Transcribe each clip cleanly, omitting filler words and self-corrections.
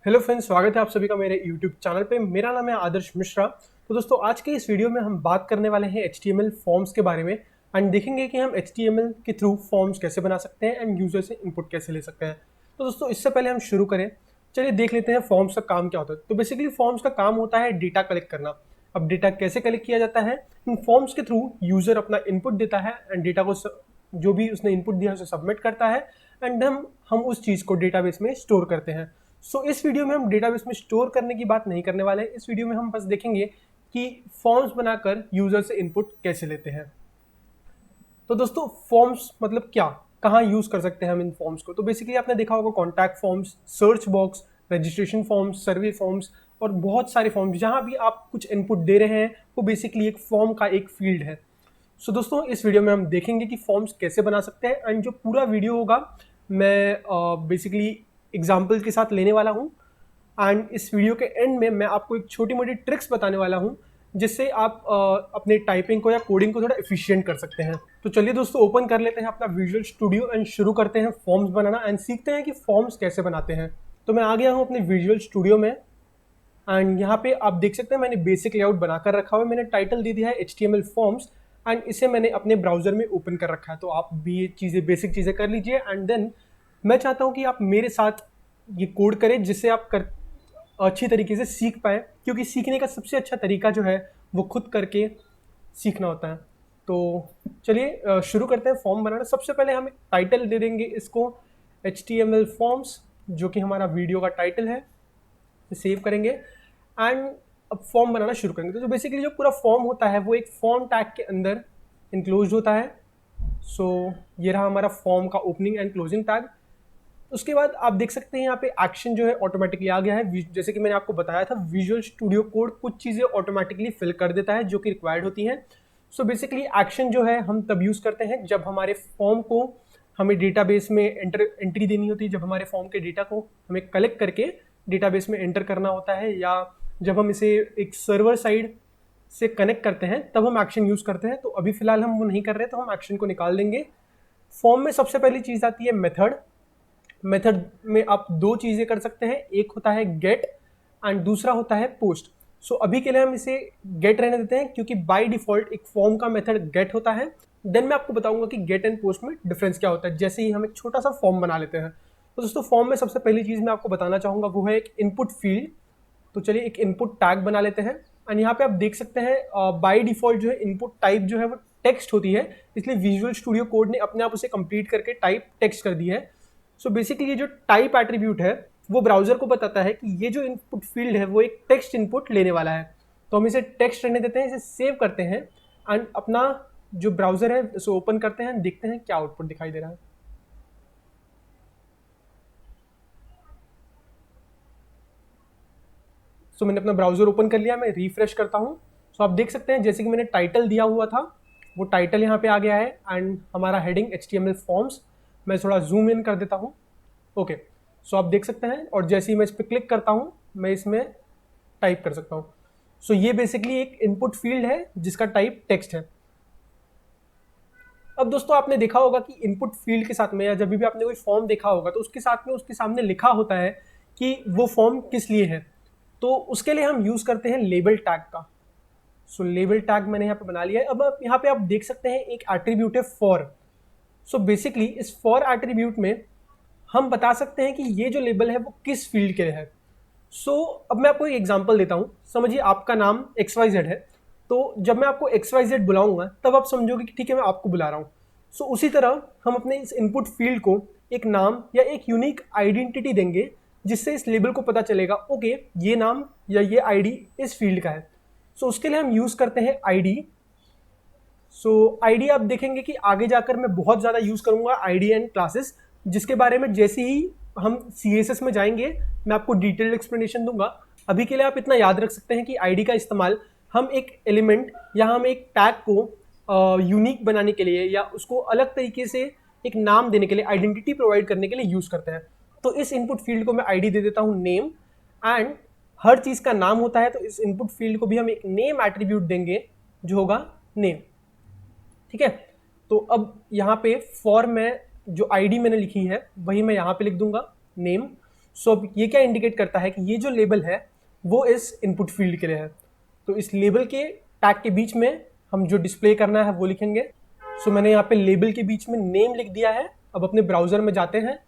Hello friends, स्वागत है आप सभी का मेरे यूट्यूब चैनल पे। मेरा नाम है आदर्श मिश्रा। तो दोस्तों, आज के इस वीडियो में हम बात करने वाले हैं HTML फॉर्म्स के बारे में एंड देखेंगे कि हम HTML के थ्रू फॉर्म्स कैसे बना सकते हैं एंड यूजर से इनपुट कैसे ले सकते हैं। तो दोस्तों, इससे पहले हम शुरू करें, चलिए देख लेते हैं फॉर्म्स का काम क्या होता है। तो बेसिकली फॉर्म्स का काम होता है डेटा कलेक्ट करना। अब डेटा कैसे कलेक्ट किया जाता है? इन फॉर्म्स के थ्रू यूजर अपना इनपुट देता है एंड डेटा को जो भी उसने इनपुट दिया है उसे सबमिट करता है एंड हम उस चीज़ को डेटाबेस में स्टोर करते हैं। इस वीडियो में हम डेटाबेस में स्टोर करने की बात नहीं करने वाले हैं। इस वीडियो में हम बस देखेंगे कि फॉर्म्स बनाकर यूजर से इनपुट कैसे लेते हैं। तो दोस्तों, फॉर्म्स मतलब क्या, कहाँ यूज कर सकते हैं हम इन फॉर्म्स को? तो बेसिकली आपने देखा होगा contact forms, search box, registration forms, survey forms और बहुत सारे फॉर्म्स जहाँ भी आप कुछ इनपुट दे रहे हैं वो बेसिकली एक फॉर्म का एक फील्ड है। दोस्तों, इस वीडियो में हम देखेंगे कि फॉर्म्स कैसे बना सकते हैं एंड जो पूरा वीडियो होगा मैं बेसिकली एग्जाम्पल के साथ लेने वाला हूँ एंड इस वीडियो के एंड में मैं आपको एक छोटी मोटी ट्रिक्स बताने वाला हूँ जिससे आप अपने टाइपिंग को या कोडिंग को थोड़ा एफिशिएंट कर सकते हैं। तो चलिए दोस्तों, ओपन कर लेते हैं अपना विजुअल स्टूडियो एंड शुरू करते हैं फॉर्म्स बनाना एंड सीखते हैं कि फॉर्म्स कैसे बनाते हैं। तो मैं आ गया हूँ अपने विजुअल स्टूडियो में एंड यहाँ पे आप देख सकते हैं मैंने बेसिक लेआउट बनाकर रखा हुआ है। मैंने टाइटल दे दिया है HTML फॉर्म्स एंड इसे मैंने अपने ब्राउजर में ओपन कर रखा है। तो आप भी ये चीज़ें बेसिक चीज़ें कर लीजिए एंड देन मैं चाहता हूँ कि आप मेरे साथ ये कोड करें जिससे आप अच्छी तरीके से सीख पाए, क्योंकि सीखने का सबसे अच्छा तरीका जो है वो खुद करके सीखना होता है। तो चलिए शुरू करते हैं फॉर्म बनाना। सबसे पहले हम एक टाइटल दे देंगे इसको, HTML फॉर्म्स, जो कि हमारा वीडियो का टाइटल है। सेव करेंगे एंड अब फॉर्म बनाना शुरू करेंगे। तो बेसिकली जो पूरा फॉर्म होता है वो एक फॉर्म टैग के अंदर इंक्लोज होता है। ये रहा हमारा फॉर्म का ओपनिंग एंड क्लोजिंग टैग। उसके बाद आप देख सकते हैं यहाँ पे एक्शन जो है ऑटोमेटिकली आ गया है। जैसे कि मैंने आपको बताया था, विजुअल स्टूडियो कोड कुछ चीज़ें ऑटोमेटिकली फिल कर देता है जो कि रिक्वायर्ड होती हैं। बेसिकली एक्शन जो है हम तब यूज़ करते हैं जब हमारे फॉर्म को हमें डेटाबेस में एंट्री देनी होती है, जब हमारे फॉर्म के डेटा को हमें कलेक्ट करके डेटाबेस में एंटर करना होता है, या जब हम इसे एक सर्वर साइड से कनेक्ट करते हैं तब हम एक्शन यूज़ करते हैं। तो अभी फिलहाल हम वो नहीं कर रहे, तो हम एक्शन को निकाल देंगे। फॉर्म में सबसे पहली चीज़ आती है मेथड। मेथड में आप दो चीज़ें कर सकते हैं, एक होता है गेट एंड दूसरा होता है पोस्ट। अभी के लिए हम इसे गेट रहने देते हैं क्योंकि बाय डिफॉल्ट एक फॉर्म का मेथड गेट होता है। देन मैं आपको बताऊंगा कि गेट एंड पोस्ट में डिफरेंस क्या होता है जैसे ही हम एक छोटा सा फॉर्म बना लेते हैं। तो दोस्तों, फॉर्म में सबसे पहली चीज़ मैं आपको बताना चाहूँगा वो है एक इनपुट फील्ड। तो चलिए एक इनपुट टैग बना लेते हैं एंड यहाँ पे आप देख सकते हैं बाय डिफॉल्ट जो है इनपुट टाइप जो है वो टेक्स्ट होती है, इसलिए विजुअल स्टूडियो कोड ने अपने आप उसे कंप्लीट करके टाइप टेक्स्ट कर दी है। बेसिकली ये जो टाइप एट्रीब्यूट है वो ब्राउजर को बताता है कि ये जो इनपुट फील्ड है वो एक टेक्स्ट इनपुट लेने वाला है। तो हम इसे टेक्स्ट रहने देते हैं, इसे सेव करते हैं एंड अपना जो ब्राउजर है उसे ओपन करते हैं, देखते हैं क्या आउटपुट दिखाई दे रहा है। मैंने अपना ब्राउजर ओपन कर लिया, मैं रिफ्रेश करता हूँ। आप देख सकते हैं जैसे कि मैंने टाइटल दिया हुआ था वो टाइटल यहाँ पे आ गया है एंड हमारा हेडिंग HTML फॉर्म्स। मैं थोड़ा जूम इन कर देता हूँ। ओके, आप देख सकते हैं और जैसे ही मैं इस पर क्लिक करता हूँ मैं इसमें टाइप कर सकता हूँ। ये बेसिकली एक इनपुट फील्ड है जिसका टाइप टेक्स्ट है। अब दोस्तों, आपने देखा होगा कि इनपुट फील्ड के साथ में या जब भी आपने कोई फॉर्म देखा होगा तो उसके साथ में उसके सामने लिखा होता है कि वो फॉर्म किस लिए है। तो उसके लिए हम यूज करते हैं लेबल टैग का। लेबल टैग मैंने यहाँ पे बना लिया है। अब आप यहाँ पे आप देख सकते हैं एक एट्रीब्यूट है फॉर। बेसिकली इस फॉर एट्रीब्यूट में हम बता सकते हैं कि ये जो लेबल है वो किस फील्ड के लिए है। अब मैं आपको एक एग्जांपल देता हूँ। समझिए आपका नाम XYZ है, तो जब मैं आपको XYZ बुलाऊंगा तब आप समझोगे कि ठीक है मैं आपको बुला रहा हूँ। उसी तरह हम अपने इस इनपुट फील्ड को एक नाम या एक यूनिक आइडेंटिटी देंगे जिससे इस लेबल को पता चलेगा ओके ये नाम या ये आईडी इस फील्ड का है। उसके लिए हम यूज करते हैं आईडी। आईडी आप देखेंगे कि आगे जाकर मैं बहुत ज़्यादा यूज़ करूंगा आईडी एंड क्लासेस, जिसके बारे में जैसे ही हम CSS में जाएंगे मैं आपको डिटेल्ड एक्सप्लेनेशन दूंगा। अभी के लिए आप इतना याद रख सकते हैं कि आईडी का इस्तेमाल हम एक एलिमेंट या हम एक टैग को यूनिक बनाने के लिए या उसको अलग तरीके से एक नाम देने के लिए, आइडेंटिटी प्रोवाइड करने के लिए यूज़ करते हैं। तो इस इनपुट फील्ड को मैं आईडी दे देता हूँ नेम एंड हर चीज़ का नाम होता है तो इस इनपुट फील्ड को भी हम एक नेम एट्रीब्यूट देंगे जो होगा नेम। ठीक है, तो अब यहाँ पे फॉर में जो आईडी मैंने लिखी है वही मैं यहाँ पे लिख दूंगा नेम। सो अब ये क्या इंडिकेट करता है कि ये जो लेबल है वो इस इनपुट फील्ड के लिए है। तो इस लेबल के टैग के बीच में हम जो डिस्प्ले करना है वो लिखेंगे। सो मैंने यहाँ पे लेबल के बीच में नेम लिख दिया है। अब अपने ब्राउजर में जाते हैं,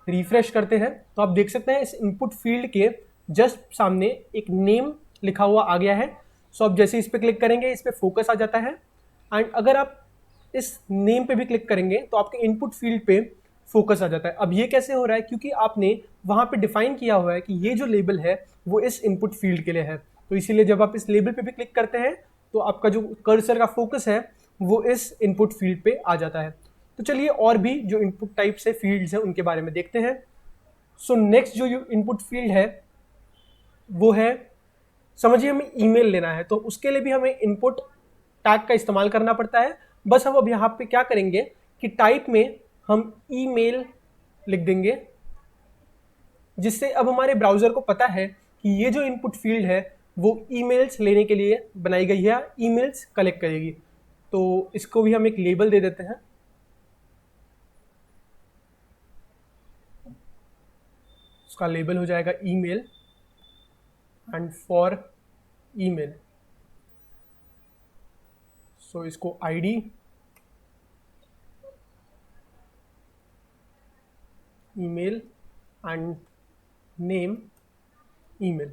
रिफ्रेश करते हैं, तो आप देख सकते हैं इस इनपुट फील्ड के जस्ट सामने एक नेम लिखा हुआ आ गया है। सो अब जैसे इस पर क्लिक करेंगे इस पर फोकस आ जाता है, एंड अगर आप इस नेम पे भी क्लिक करेंगे तो आपके इनपुट फील्ड पे फोकस आ जाता है। अब ये कैसे हो रहा है, क्योंकि आपने वहाँ पे डिफाइन किया हुआ है कि ये जो लेबल है वो इस इनपुट फील्ड के लिए है। तो इसीलिए जब आप इस लेबल पे भी क्लिक करते हैं तो आपका जो कर्सर का फोकस है वो इस इनपुट फील्ड पे आ जाता है। तो चलिए और भी जो इनपुट टाइप से फील्ड्स हैं उनके बारे में देखते हैं। सो नेक्स्ट जो इनपुट फील्ड है वो है, समझिए हमें ईमेल लेना है, तो उसके लिए भी हमें इनपुट टैग का इस्तेमाल करना पड़ता है। बस हम अब यहाँ पे क्या करेंगे कि टाइप में हम ईमेल लिख देंगे, जिससे अब हमारे ब्राउज़र को पता है कि ये जो इनपुट फील्ड है वो ईमेल्स लेने के लिए बनाई गई है, ईमेल्स कलेक्ट करेगी। तो इसको भी हम एक लेबल दे देते हैं। उसका लेबल हो जाएगा email and for email. So इसको ID, email and name email.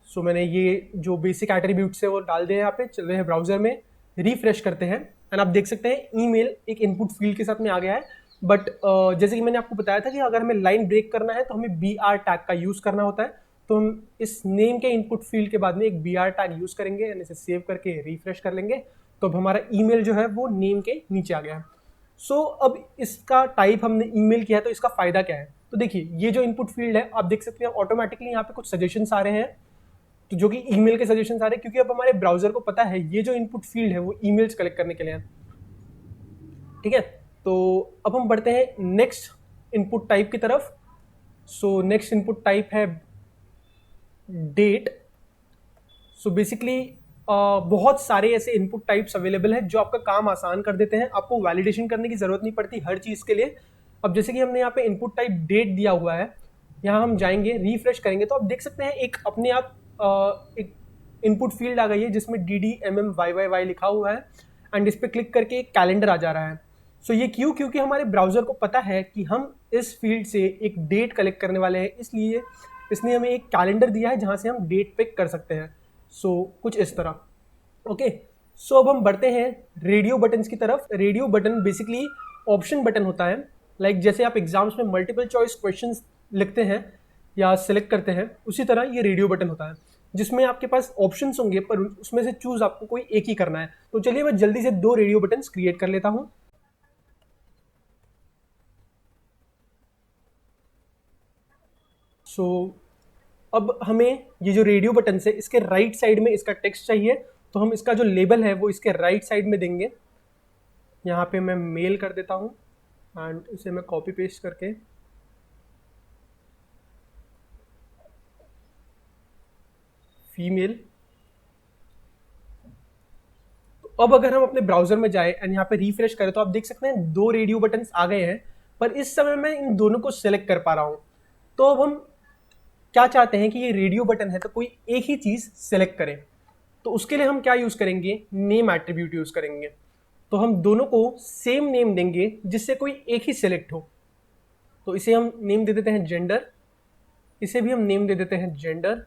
So मैंने ये जो बेसिक एट्रीब्यूट्स है वो डाल दिए यहाँ पे। चल रहे हैं ब्राउजर में, रिफ्रेश करते हैं एंड आप देख सकते हैं ईमेल एक इनपुट फील्ड के साथ में आ गया है। बट जैसे कि मैंने आपको बताया था कि अगर हमें लाइन ब्रेक करना है तो हमें BR टैग का यूज़ करना होता है। तो हम इस नेम के इनपुट फील्ड के बाद में एक BR टैग यूज़ करेंगे एंड इसे सेव करके रिफ्रेश कर लेंगे। तो अब हमारा ईमेल जो है वो नेम के नीचे आ गया है। सो अब इसका टाइप हमने ईमेल किया है, तो इसका फ़ायदा क्या है? तो देखिए ये जो इनपुट फील्ड है आप देख सकते हैं ऑटोमेटिकली यहाँ पे कुछ सजेशंस आ रहे हैं, तो जो कि ईमेल के सजेशंस आ रहे हैं, क्योंकि अब हमारे ब्राउजर को पता है ये जो इनपुट फील्ड है वो ईमेल्स कलेक्ट करने के लिए है। ठीक है, तो अब हम बढ़ते हैं नेक्स्ट इनपुट टाइप की तरफ। सो नेक्स्ट इनपुट टाइप है डेट। सो बेसिकली बहुत सारे ऐसे इनपुट टाइप्स अवेलेबल हैं जो आपका काम आसान कर देते हैं। आपको वैलिडेशन करने की जरूरत नहीं पड़ती हर चीज़ के लिए। अब जैसे कि हमने यहाँ पे इनपुट टाइप डेट दिया हुआ है, यहाँ हम जाएंगे रिफ्रेश करेंगे तो आप देख सकते हैं एक अपने आप एक इनपुट फील्ड आ गई है जिसमें DDMMYYY लिखा हुआ है, एंड इस पर क्लिक करके एक कैलेंडर आ जा रहा है। सो ये क्यों? क्योंकि हमारे ब्राउजर को पता है कि हम इस फील्ड से एक डेट कलेक्ट करने वाले हैं, इसलिए इसने हमें एक कैलेंडर दिया है जहाँ से हम डेट पिक कर सकते हैं। सो कुछ इस तरह। ओके, सो अब हम बढ़ते हैं रेडियो बटन्स की तरफ। Radio button basically option button होता है। लाइक जैसे आप एग्जाम्स में मल्टीपल चॉइस क्वेश्चंस लिखते हैं या सिलेक्ट करते हैं, उसी तरह ये रेडियो बटन होता है जिसमें आपके पास ऑप्शंस होंगे पर उसमें से चूज आपको कोई एक ही करना है। तो चलिए मैं जल्दी से 2 रेडियो बटन्स क्रिएट कर लेता हूँ। सो अब हमें ये जो रेडियो बटन है इसके राइट साइड में इसका टेक्स्ट चाहिए, तो हम इसका जो लेबल है वो इसके राइट साइड में देंगे। यहाँ पे मैं मेल कर देता हूँ एंड इसे मैं कॉपी पेस्ट करके फीमेल। तो अब अगर हम अपने ब्राउजर में जाए एंड यहाँ पे रिफ्रेश करें तो आप देख सकते हैं 2 रेडियो बटन्स आ गए हैं, पर इस समय मैं इन दोनों को सिलेक्ट कर पा रहा हूँ। तो अब हम क्या चाहते हैं कि ये रेडियो बटन है तो कोई एक ही चीज़ सेलेक्ट करें। तो उसके लिए हम क्या यूज़ करेंगे? नेम एट्रीब्यूट यूज़ करेंगे। तो हम दोनों को सेम नेम देंगे जिससे कोई एक ही सेलेक्ट हो। तो इसे हम नेम दे देते हैं जेंडर, इसे भी हम नेम दे देते हैं जेंडर,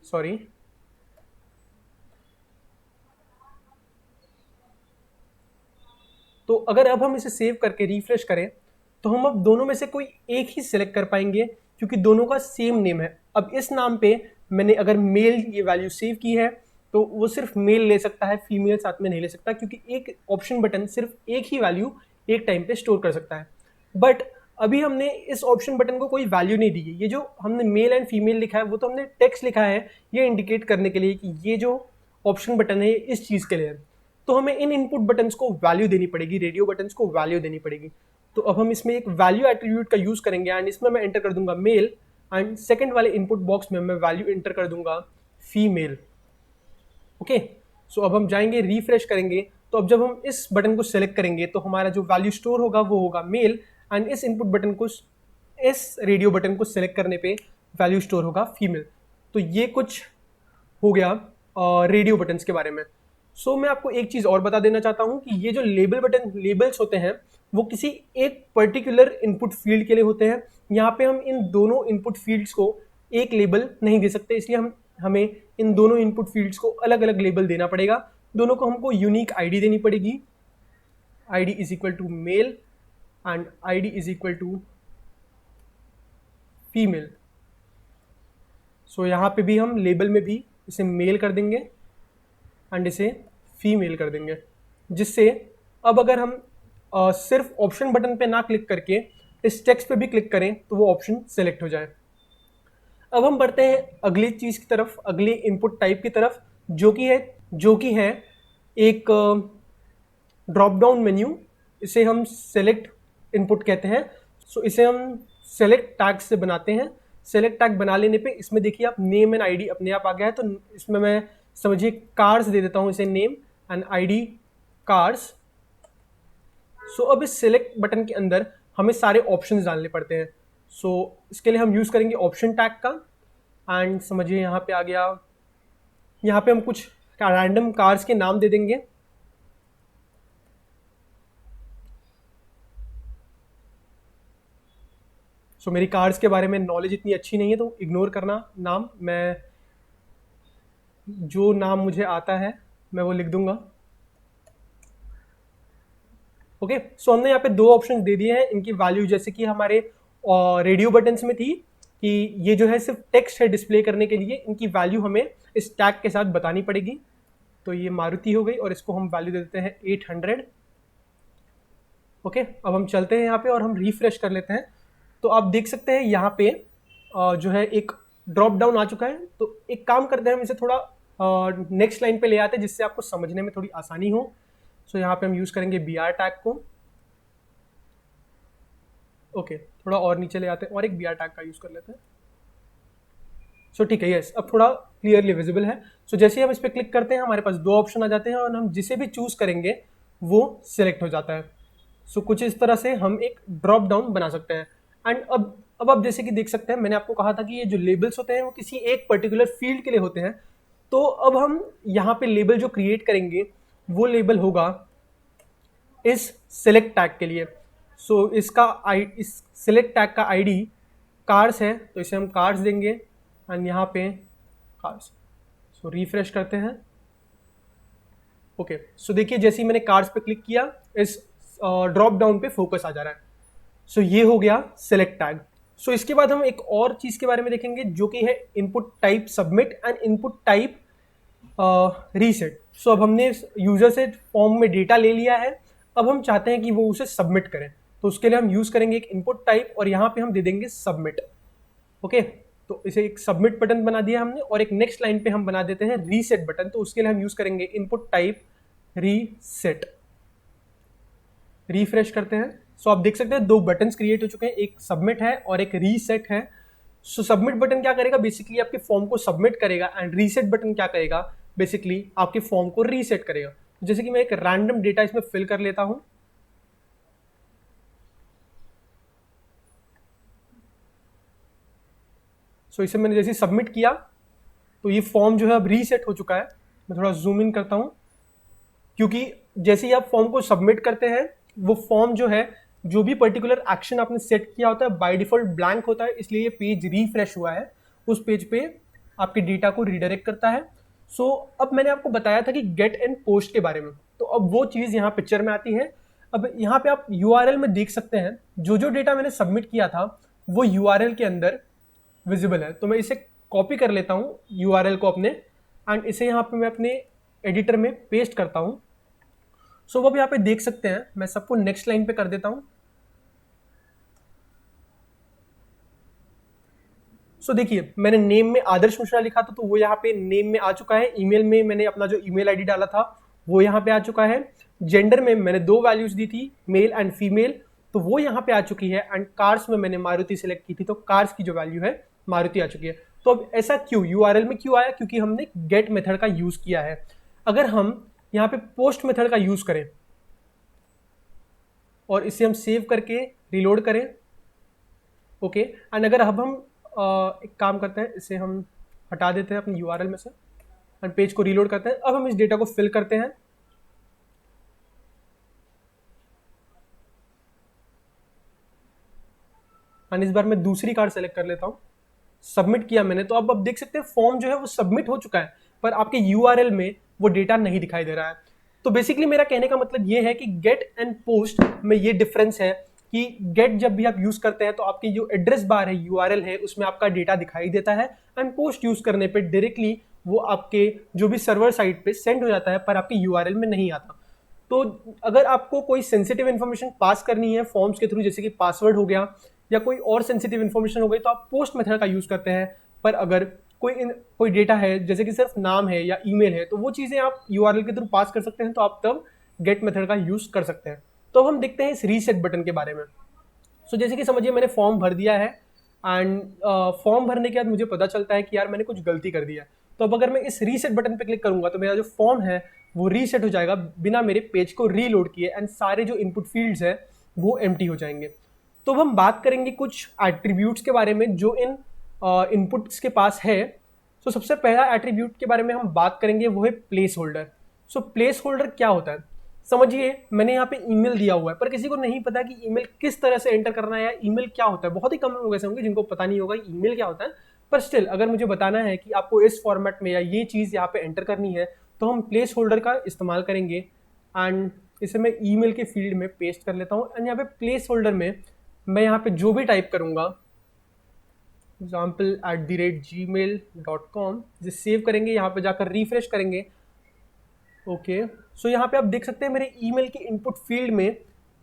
सॉरी। तो अगर अब हम इसे सेव करके रिफ्रेश करें तो हम अब दोनों में से कोई एक ही सिलेक्ट कर पाएंगे क्योंकि दोनों का सेम नेम है। अब इस नाम पे मैंने अगर मेल ये वैल्यू सेव की है तो वो सिर्फ मेल ले सकता है, फीमेल साथ में नहीं ले सकता, क्योंकि एक ऑप्शन बटन सिर्फ एक ही वैल्यू एक टाइम पे स्टोर कर सकता है। बट अभी हमने इस ऑप्शन बटन को कोई वैल्यू नहीं दी है। ये जो हमने मेल एंड फीमेल लिखा है वो तो हमने टेक्स्ट लिखा है ये इंडिकेट करने के लिए कि ये जो ऑप्शन बटन है इस चीज़ के लिए है। तो हमें इन इनपुट बटन्स को वैल्यू देनी पड़ेगी, रेडियो बटन्स को वैल्यू देनी पड़ेगी। तो अब हम इसमें एक वैल्यू एट्रीब्यूट का यूज़ करेंगे एंड इसमें मैं एंटर कर दूंगा मेल एंड सेकंड वाले इनपुट बॉक्स में मैं वैल्यू एंटर कर दूंगा फीमेल। ओके, सो अब हम जाएंगे रिफ्रेश करेंगे तो अब जब हम इस बटन को सेलेक्ट करेंगे तो हमारा जो वैल्यू स्टोर होगा वो होगा मेल एंड इस इनपुट बटन को इस रेडियो बटन को सिलेक्ट करने पे वैल्यू स्टोर होगा फीमेल। तो ये कुछ हो गया रेडियो बटन्स के बारे में। सो मैं आपको एक चीज़ और बता देना चाहता हूँ कि ये जो लेबल्स होते हैं वो किसी एक पर्टिकुलर इनपुट फील्ड के लिए होते हैं। यहाँ पे हम इन दोनों इनपुट फील्ड्स को एक लेबल नहीं दे सकते, इसलिए हमें इन दोनों इनपुट फील्ड्स को अलग अलग लेबल देना पड़ेगा। दोनों को हमको यूनिक आईडी देनी पड़ेगी। ID is equal to male and ID is equal to female. So यहाँ पे भी हम लेबल में भी इसे मेल कर देंगे एंड इसे फीमेल कर देंगे, जिससे अब अगर हम सिर्फ ऑप्शन बटन पे ना क्लिक करके इस टेक्स्ट पे भी क्लिक करें तो वो ऑप्शन सेलेक्ट हो जाए। अब हम बढ़ते हैं अगली चीज़ की तरफ, अगली इनपुट टाइप की तरफ, जो कि है एक ड्रॉप डाउन मेन्यू। इसे हम सेलेक्ट इनपुट कहते हैं। सो इसे हम सेलेक्ट टैग से बनाते हैं। सेलेक्ट टैग बना लेने पे इसमें देखिए आप नेम एंड आईडी अपने आप आ गया है। तो इसमें मैं समझिए कार्स दे देता हूँ, इसे नेम एंड आईडी कार्स। सो अब इस सेलेक्ट बटन के अंदर हमें सारे ऑप्शंस डालने पड़ते हैं। सो इसके लिए हम यूज़ करेंगे ऑप्शन टैग का। एंड समझिए यहाँ पे आ गया, यहाँ पे हम कुछ रैंडम कार्स के नाम दे देंगे। सो मेरी कार्स के बारे में नॉलेज इतनी अच्छी नहीं है तो इग्नोर करना नाम, मैं जो नाम मुझे आता है मैं वो लिख दूंगा। ओके, सो हमने यहाँ पे दो ऑप्शन दे दिए हैं। इनकी वैल्यू जैसे कि हमारे रेडियो बटन्स में थी कि ये जो है सिर्फ टेक्स्ट है डिस्प्ले करने के लिए, इनकी वैल्यू हमें इस टैग के साथ बतानी पड़ेगी। तो ये मारुति हो गई और इसको हम वैल्यू दे देते हैं 800। ओके, अब हम चलते हैं यहाँ पे और हम रिफ्रेश कर लेते हैं। तो आप देख सकते हैं यहाँ पे जो है एक ड्रॉप डाउन आ चुका है। तो एक काम करते हैं, हम इसे थोड़ा नेक्स्ट लाइन पे ले आते हैं जिससे आपको समझने में थोड़ी आसानी हो। सो यहाँ पे हम यूज़ करेंगे BR टैग को। ओके, थोड़ा और नीचे ले आते हैं और एक BR टैग का यूज़ कर लेते हैं। सो ठीक है, यस, अब थोड़ा क्लियरली विजिबल है। सो जैसे ही हम इस पर क्लिक करते हैं हमारे पास दो ऑप्शन आ जाते हैं और हम जिसे भी चूज़ करेंगे वो सिलेक्ट हो जाता है। सो कुछ इस तरह से हम एक ड्रॉप डाउन बना सकते हैं। एंड अब आप जैसे कि देख सकते हैं, मैंने आपको कहा था कि ये जो लेबल्स होते हैं वो किसी एक पर्टिकुलर फील्ड के लिए होते हैं। तो अब हम यहाँ पे लेबल जो क्रिएट करेंगे वो लेबल होगा इस सिलेक्ट टैग के लिए। सो इस सिलेक्ट टैग का आईडी कार्स है, तो इसे हम कार्स देंगे एंड यहाँ पे कार्स। सो रिफ्रेश करते हैं। ओके, सो देखिए जैसे ही मैंने कार्स पे क्लिक किया इस ड्रॉप डाउन पे फोकस आ जा रहा है। सो ये हो गया सिलेक्ट टैग। सो इसके बाद हम एक और चीज़ के बारे में देखेंगे जो कि है input type submit and input type reset. So अब हमने यूजर से फॉर्म में डेटा ले लिया है, अब हम चाहते हैं कि वो उसे सबमिट करें। तो उसके लिए हम यूज़ करेंगे एक इनपुट टाइप और यहाँ पे हम दे देंगे सबमिट। ओके, तो इसे एक सबमिट बटन बना दिया हमने और एक नेक्स्ट लाइन पे हम बना देते हैं रीसेट बटन। तो उसके लिए हम यूज़ करेंगे इनपुट टाइप रीसेट। रिफ्रेश करते हैं। सो आप देख सकते हैं दो बटन्स क्रिएट हो चुके हैं, एक सबमिट है और एक रीसेट है। सो सबमिट बटन क्या करेगा, बेसिकली आपके फॉर्म को सबमिट करेगा एंड रीसेट बटन क्या करेगा, बेसिकली आपके फॉर्म को रीसेट करेगा। जैसे कि मैं एक रैंडम डेटा इसमें फिल कर लेता हूं। सो इसे मैंने जैसे सबमिट किया तो ये फॉर्म जो है अब रीसेट हो चुका है। मैं थोड़ा जूम इन करता हूं, क्योंकि जैसे ही आप फॉर्म को सबमिट करते हैं वो फॉर्म जो है, जो भी पर्टिकुलर एक्शन आपने सेट किया होता है बाय डिफॉल्ट ब्लैंक होता है, इसलिए ये पेज रिफ्रेश हुआ है। उस पेज पे आपके डेटा को रिडायरेक्ट करता है। सो अब मैंने आपको बताया था कि गेट एंड पोस्ट के बारे में, तो अब वो चीज़ यहाँ पिक्चर में आती है। अब यहाँ पे आप URL में देख सकते हैं जो जो डेटा मैंने सबमिट किया था वो URL के अंदर विजिबल है। तो मैं इसे कॉपी कर लेता हूँ URL को अपने, एंड इसे यहाँ पे मैं अपने एडिटर में पेस्ट करता हूँ। सो वो आप यहाँ पे देख सकते हैं, मैं सबको नेक्स्ट लाइन पे कर देता हूँ। सो देखिए मैंने नेम में आदर्श मिश्रा लिखा था तो वो यहाँ पे नेम में आ चुका है। ईमेल में मैंने अपना जो ईमेल आईडी डाला था वो यहाँ पे आ चुका है। जेंडर में मैंने दो वैल्यूज दी थी, मेल एंड फीमेल, तो वो यहाँ पे आ चुकी है। एंड कार्स में मैंने मारुति सिलेक्ट की थी तो कार्स की जो वैल्यू है मारुति आ चुकी है। तो अब ऐसा क्यों URL में क्यों आया, क्योंकि हमने गेट मेथड का यूज किया है। अगर हम यहाँ पे पोस्ट मेथड का यूज करें और इसे हम सेव करके रिलोड करें ओके एंड अगर अब हम एक काम करते हैं, इसे हम हटा देते हैं अपनी यूआरएल में से एंड पेज को रीलोड करते हैं। अब हम इस डेटा को फिल करते हैं। एंड इस बार मैं दूसरी कार्ड सेलेक्ट कर लेता हूँ। सबमिट किया मैंने, तो अब देख सकते हैं फॉर्म जो है वो सबमिट हो चुका है, पर आपके यूआरएल में वो डेटा नहीं दिखाई दे रहा है। तो बेसिकली मेरा कहने का मतलब ये है कि गेट एंड पोस्ट में ये डिफरेंस है कि गेट जब भी आप यूज करते हैं तो आपकी जो एड्रेस बार है, यूआरएल है, उसमें आपका डेटा दिखाई देता है एंड पोस्ट यूज करने पे डायरेक्टली वो आपके जो भी सर्वर साइट पे सेंड हो जाता है, पर आपके यूआरएल में नहीं आता। तो अगर आपको कोई सेंसिटिव इन्फॉर्मेशन पास करनी है फॉर्म्स के थ्रू, जैसे कि पासवर्ड हो गया या कोई और सेंसिटिव इन्फॉर्मेशन हो गई, तो आप पोस्ट मेथड का यूज करते हैं। पर अगर कोई डेटा है जैसे कि सिर्फ नाम है या ईमेल है, तो वो चीजें आप यूआरएल के थ्रू पास कर सकते हैं, तो आप तब गेट मेथड का यूज कर सकते हैं। तो अब हम देखते हैं इस रीसेट बटन के बारे में। सो जैसे कि समझिए मैंने फॉर्म भर दिया है एंड फॉर्म भरने के बाद मुझे पता चलता है कि यार मैंने कुछ गलती कर दिया है। तो अब अगर मैं इस रीसेट बटन पे क्लिक करूंगा तो मेरा जो फॉर्म है वो रीसेट हो जाएगा बिना मेरे पेज को रीलोड किए एंड सारे जो इनपुट फील्ड्स है वो एम्प्टी हो जाएंगे। तो अब हम बात करेंगे कुछ एट्रीब्यूट्स के बारे में जो इन इनपुट्स के पास है। तो सबसे पहला एट्रीब्यूट के बारे में हम बात करेंगे वो है place holder. So place holder क्या होता है, समझिए मैंने यहाँ पे ईमेल दिया हुआ है, पर किसी को नहीं पता कि ईमेल किस तरह से एंटर करना है या ईमेल क्या होता है। बहुत ही कम लोग ऐसे होंगे जिनको पता नहीं होगा ईमेल क्या होता है। पर स्टिल अगर मुझे बताना है कि आपको इस फॉर्मेट में या ये चीज़ यहाँ पे एंटर करनी है, तो हम प्लेस होल्डर का इस्तेमाल करेंगे एंड इसे मैं ईमेल के फील्ड में पेस्ट कर लेता हूँ। एंड यहाँ पे प्लेस होल्डर में मैं यहाँ पे जो भी टाइप करूँगा, example@gmail.com, जिसे सेव करेंगे, यहाँ पे जाकर रिफ्रेश करेंगे। ओके सो यहाँ पे आप देख सकते हैं मेरे ईमेल के इनपुट फील्ड में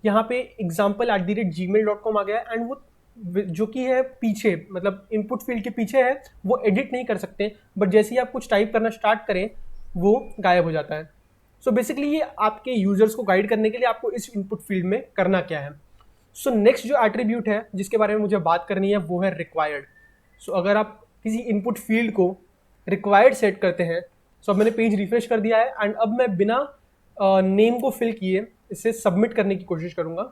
यहाँ पे example@gmail.com आ गया एंड वो जो कि है पीछे, मतलब इनपुट फील्ड के पीछे है, वो एडिट नहीं कर सकते, बट जैसे ही आप कुछ टाइप करना स्टार्ट करें वो गायब हो जाता है। सो बेसिकली ये आपके यूजर्स को गाइड करने के लिए आपको इस इनपुट फील्ड में करना क्या है। सो नेक्स्ट जो एट्रीब्यूट है जिसके बारे में मुझे बात करनी है वो है रिक्वायर्ड। सो अगर आप किसी इनपुट फील्ड को रिक्वायर्ड सेट करते हैं, सो अब मैंने पेज रिफ्रेश कर दिया है एंड अब मैं बिना नेम को फिल किए इसे सबमिट करने की कोशिश करूंगा।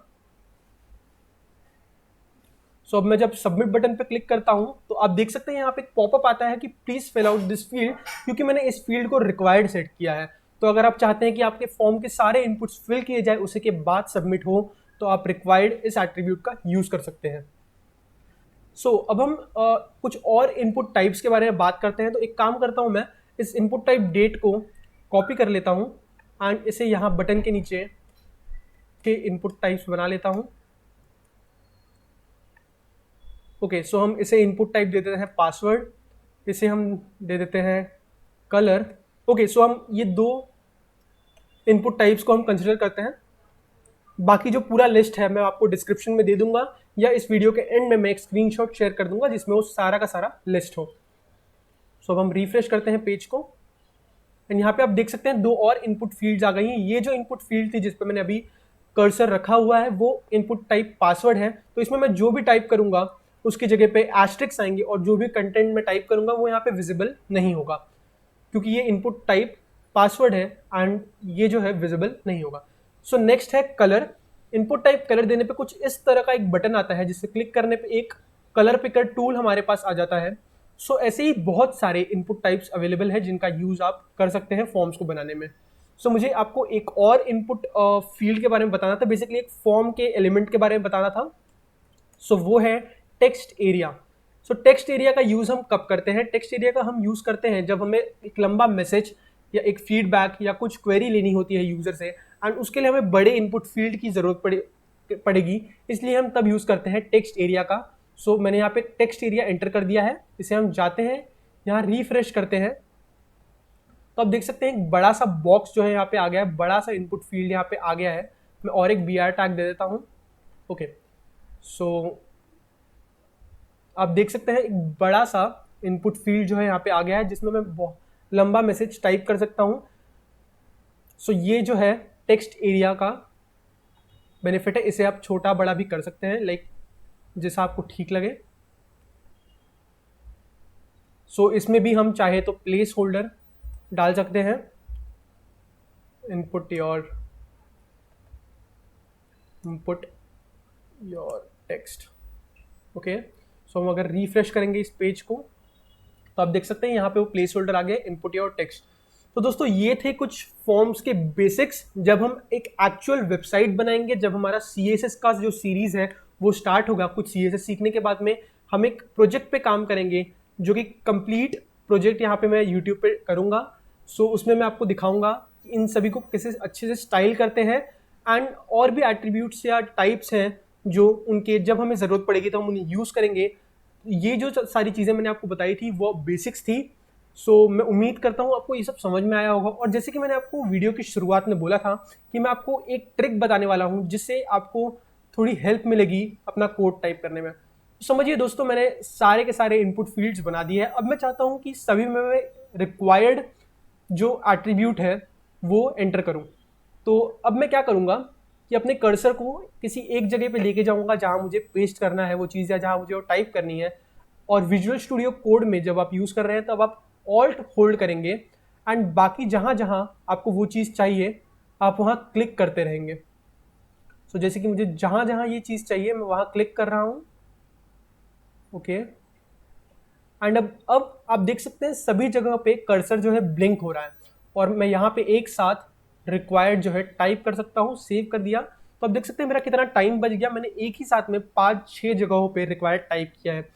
सो अब मैं जब सबमिट बटन पे क्लिक करता हूं तो आप देख सकते हैं यहाँ पे एक पॉपअप आता है कि please fill out this field, क्योंकि मैंने इस फील्ड को रिक्वायर्ड सेट किया है। तो अगर आप चाहते हैं कि आपके फॉर्म के सारे इनपुट्स फिल किए जाए उसी के बाद सबमिट हो, तो आप रिक्वायर्ड इस एट्रीब्यूट का यूज कर सकते हैं। अब हम कुछ और इनपुट टाइप्स के बारे में बात करते हैं। तो एक काम करता हूं, मैं इस इनपुट टाइप डेट को कॉपी कर लेता हूं एंड इसे यहाँ बटन के नीचे के इनपुट टाइप्स बना लेता हूं। ओके सो हम इसे इनपुट टाइप दे देते हैं पासवर्ड, इसे हम दे देते हैं कलर। ओके सो हम ये दो इनपुट टाइप्स को हम कंसिडर करते हैं। बाकी जो पूरा लिस्ट है मैं आपको डिस्क्रिप्शन में दे दूंगा या इस वीडियो के एंड में मैं एक स्क्रीनशॉट शेयर कर दूंगा जिसमें वो सारा का सारा लिस्ट हो। अब हम रिफ्रेश करते हैं पेज को एंड यहाँ पे आप देख सकते हैं दो और इनपुट फील्ड्स आ गई हैं। ये जो इनपुट फील्ड थी जिस पे मैंने अभी कर्सर रखा हुआ है वो इनपुट टाइप पासवर्ड है। तो इसमें मैं जो भी टाइप करूंगा उसकी जगह पे एस्ट्रिक्स आएंगे और जो भी कंटेंट में टाइप करूंगा वो यहाँ पे विजिबल नहीं होगा, क्योंकि ये इनपुट टाइप पासवर्ड है एंड ये जो है विजिबल नहीं होगा। सो नेक्स्ट है कलर। इनपुट टाइप कलर देने पे कुछ इस तरह का एक बटन आता है जिससे क्लिक करने पे एक कलर पिकर टूल हमारे पास आ जाता है। ऐसे ही बहुत सारे इनपुट टाइप्स अवेलेबल है जिनका यूज आप कर सकते हैं फॉर्म्स को बनाने में। मुझे आपको एक और इनपुट फील्ड के बारे में बताना था, बेसिकली एक फॉर्म के एलिमेंट के बारे में बताना था। वो है टेक्स्ट एरिया। टेक्स्ट एरिया का यूज हम कब करते हैं? टेक्स्ट एरिया का हम यूज करते हैं जब हमें एक लंबा मैसेज या एक फीडबैक या कुछ क्वेरी लेनी होती है यूजर से एंड उसके लिए हमें बड़े इनपुट फील्ड की जरूरत पड़ेगी, इसलिए हम तब यूज करते हैं टेक्स्ट एरिया का। मैंने यहाँ पे टेक्स्ट एरिया एंटर कर दिया है, इसे हम जाते हैं यहाँ रिफ्रेश करते हैं तो आप देख सकते हैं एक बड़ा सा बॉक्स जो है यहाँ पे आ गया है, बड़ा सा इनपुट फील्ड यहाँ पे आ गया है। मैं और एक br टैग दे देता हूँ। ओके आप देख सकते हैं एक बड़ा सा इनपुट फील्ड जो है यहाँ पे आ गया है जिसमें मैं बहुत लंबा मैसेज टाइप कर सकता हूँ। ये जो है टेक्स्ट एरिया का बेनिफिट है, इसे आप छोटा बड़ा भी कर सकते हैं लाइक जैसा आपको ठीक लगे। इसमें भी हम चाहे तो प्लेस होल्डर डाल सकते हैं, इनपुट योर टेक्स्ट। ओके, सो हम अगर रिफ्रेश करेंगे इस पेज को तो आप देख सकते हैं यहाँ पे वो प्लेस होल्डर आ गया, इनपुट योर टेक्स्ट। तो दोस्तों ये थे कुछ फॉर्म्स के बेसिक्स। जब हम एक एक्चुअल वेबसाइट बनाएंगे, जब हमारा CSS का जो सीरीज है वो स्टार्ट होगा, कुछ CSS सीखने के बाद में हम एक प्रोजेक्ट पे काम करेंगे, जो कि कंप्लीट प्रोजेक्ट यहाँ पे मैं यूट्यूब पे करूँगा। सो उसमें मैं आपको दिखाऊंगा कि इन सभी को कैसे अच्छे से स्टाइल करते हैं, एंड और भी एट्रीब्यूट्स या टाइप्स हैं जो उनके जब हमें ज़रूरत पड़ेगी तो हम उन्हें यूज़ करेंगे। ये जो सारी चीज़ें मैंने आपको बताई थी वो बेसिक्स थी। सो मैं उम्मीद करता हूँ आपको ये सब समझ में आया होगा। और जैसे कि मैंने आपको वीडियो की शुरुआत में बोला था कि मैं आपको एक ट्रिक बताने वाला हूँ जिससे आपको थोड़ी हेल्प मिलेगी अपना कोड टाइप करने में। तो समझिए दोस्तों, मैंने सारे के सारे इनपुट फील्ड्स बना दिए हैं। अब मैं चाहता हूँ कि सभी में मैं रिक्वायर्ड जो एट्रीब्यूट है वो एंटर करूँ। तो अब मैं क्या करूँगा कि अपने कर्सर को किसी एक जगह पे लेके जाऊँगा जहाँ मुझे पेस्ट करना है वो चीज़, या जहाँ मुझे वो टाइप करनी है। और विजुअल स्टूडियो कोड में जब आप यूज़ कर रहे हैं तब आप ऑल्ट होल्ड करेंगे, एंड बाकी जहाँ जहाँ आपको वो चीज़ चाहिए आप वहाँ क्लिक करते रहेंगे। सो जैसे कि मुझे जहाँ जहाँ ये चीज़ चाहिए मैं वहाँ क्लिक कर रहा हूँ। ओके, एंड अब आप देख सकते हैं सभी जगह पे कर्सर जो है ब्लिंक हो रहा है, और मैं यहाँ पे एक साथ रिक्वायर्ड जो है टाइप कर सकता हूँ। सेव कर दिया तो आप देख सकते हैं मेरा कितना टाइम बच गया। मैंने एक ही साथ में 5-6 जगहों पे रिक्वायर्ड टाइप किया है।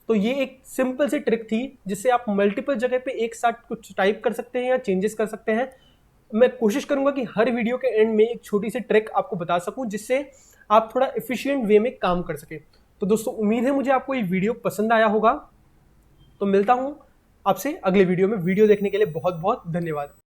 तो ये एक सिंपल सी ट्रिक थी जिससे आप मल्टीपल जगह पे एक साथ कुछ टाइप कर सकते हैं या चेंजेस कर सकते हैं। मैं कोशिश करूंगा कि हर वीडियो के एंड में एक छोटी सी ट्रिक आपको बता सकूं जिससे आप थोड़ा एफिशिएंट वे में काम कर सकें। तो दोस्तों उम्मीद है मुझे आपको ये वीडियो पसंद आया होगा। तो मिलता हूं आपसे अगले वीडियो में। वीडियो देखने के लिए बहुत बहुत धन्यवाद।